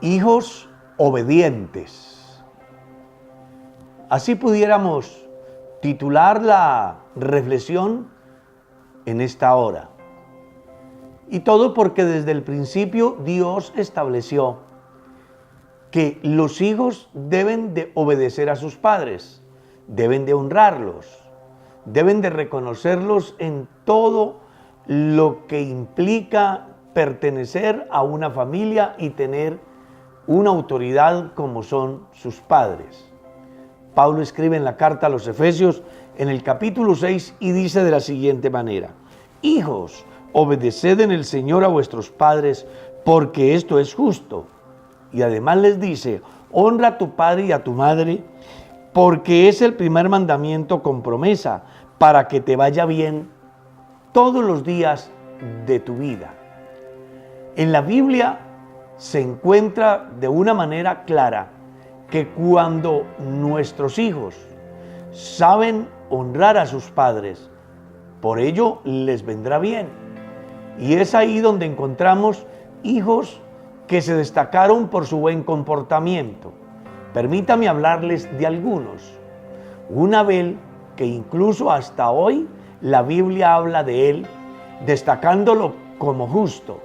Hijos obedientes. Así pudiéramos titular la reflexión en esta hora. Y todo porque desde el principio Dios estableció que los hijos deben de obedecer a sus padres, deben de honrarlos, deben de reconocerlos en todo lo que implica pertenecer a una familia y tener una autoridad como son sus padres. Pablo escribe en la carta a los Efesios en el capítulo 6 y dice de la siguiente manera: Hijos, obedeced en el Señor a vuestros padres, porque esto es justo. Y además les dice: honra a tu padre y a tu madre, porque es el primer mandamiento con promesa, para que te vaya bien todos los días de tu vida. En la Biblia se encuentra de una manera clara que cuando nuestros hijos saben honrar a sus padres, por ello les vendrá bien. Y es ahí donde encontramos hijos que se destacaron por su buen comportamiento. Permítame hablarles de algunos. Un Abel que incluso hasta hoy la Biblia habla de él, destacándolo como justo.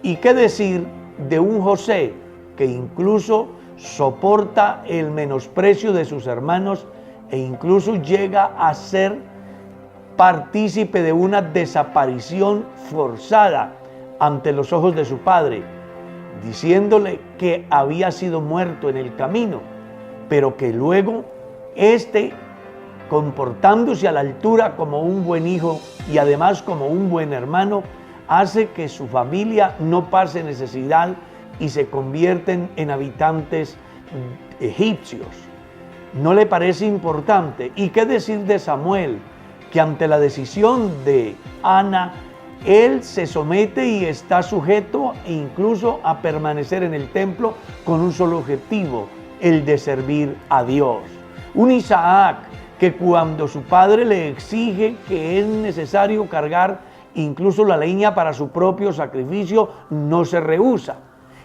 ¿Y qué decir de un José que incluso soporta el menosprecio de sus hermanos e incluso llega a ser partícipe de una desaparición forzada ante los ojos de su padre, diciéndole que había sido muerto en el camino, pero que luego comportándose a la altura como un buen hijo y además como un buen hermano, hace que su familia no pase necesidad y se convierten en habitantes egipcios. ¿No le parece importante? ¿Y qué decir de Samuel, que ante la decisión de Ana, él se somete y está sujeto incluso a permanecer en el templo con un solo objetivo, el de servir a Dios? Un Isaac que cuando su padre le exige que es necesario cargar incluso la leña para su propio sacrificio, no se rehúsa.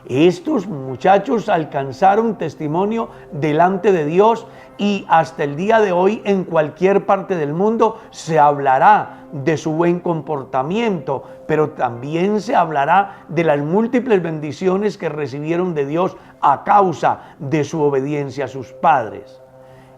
Estos muchachos alcanzaron testimonio delante de Dios y hasta el día de hoy en cualquier parte del mundo se hablará de su buen comportamiento, pero también se hablará de las múltiples bendiciones que recibieron de Dios a causa de su obediencia a sus padres.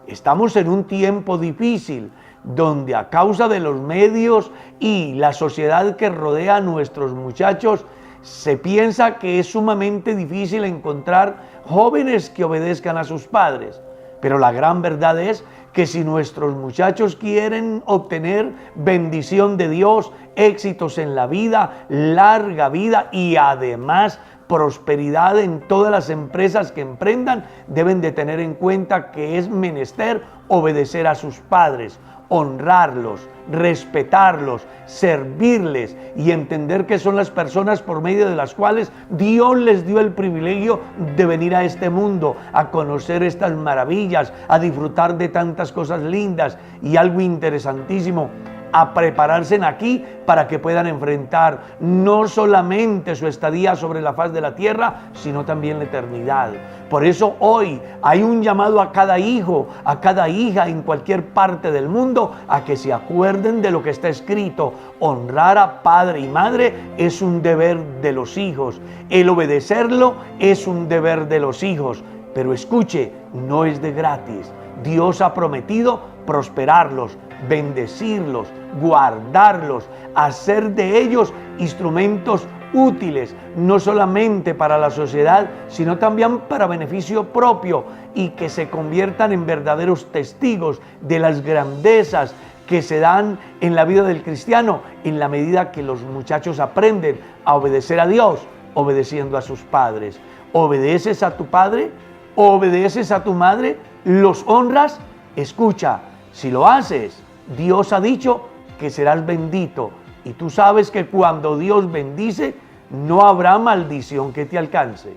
Estamos en un tiempo difícil donde a causa de los medios y la sociedad que rodea a nuestros muchachos, se piensa que es sumamente difícil encontrar jóvenes que obedezcan a sus padres. Pero la gran verdad es que si nuestros muchachos quieren obtener bendición de Dios, éxitos en la vida, larga vida y además prosperidad en todas las empresas que emprendan, deben de tener en cuenta que es menester obedecer a sus padres, honrarlos, respetarlos, servirles y entender que son las personas por medio de las cuales Dios les dio el privilegio de venir a este mundo, a conocer estas maravillas, a disfrutar de tantas cosas lindas y algo interesantísimo, a prepararse aquí para que puedan enfrentar no solamente su estadía sobre la faz de la tierra, sino también la eternidad. Por eso hoy hay un llamado a cada hijo, a cada hija en cualquier parte del mundo, a que se acuerden de lo que está escrito. Honrar a padre y madre es un deber de los hijos. El obedecerlo es un deber de los hijos. Pero escuche, no es de gratis. Dios ha prometido prosperarlos, bendecirlos, guardarlos, hacer de ellos instrumentos útiles, no solamente para la sociedad, sino también para beneficio propio, y que se conviertan en verdaderos testigos de las grandezas que se dan en la vida del cristiano, en la medida que los muchachos aprenden a obedecer a Dios, obedeciendo a sus padres. ¿Obedeces a tu padre? ¿Obedeces a tu madre? ¿Los honras? Escucha, si lo haces, Dios ha dicho que serás bendito. Y tú sabes que cuando Dios bendice, no habrá maldición que te alcance.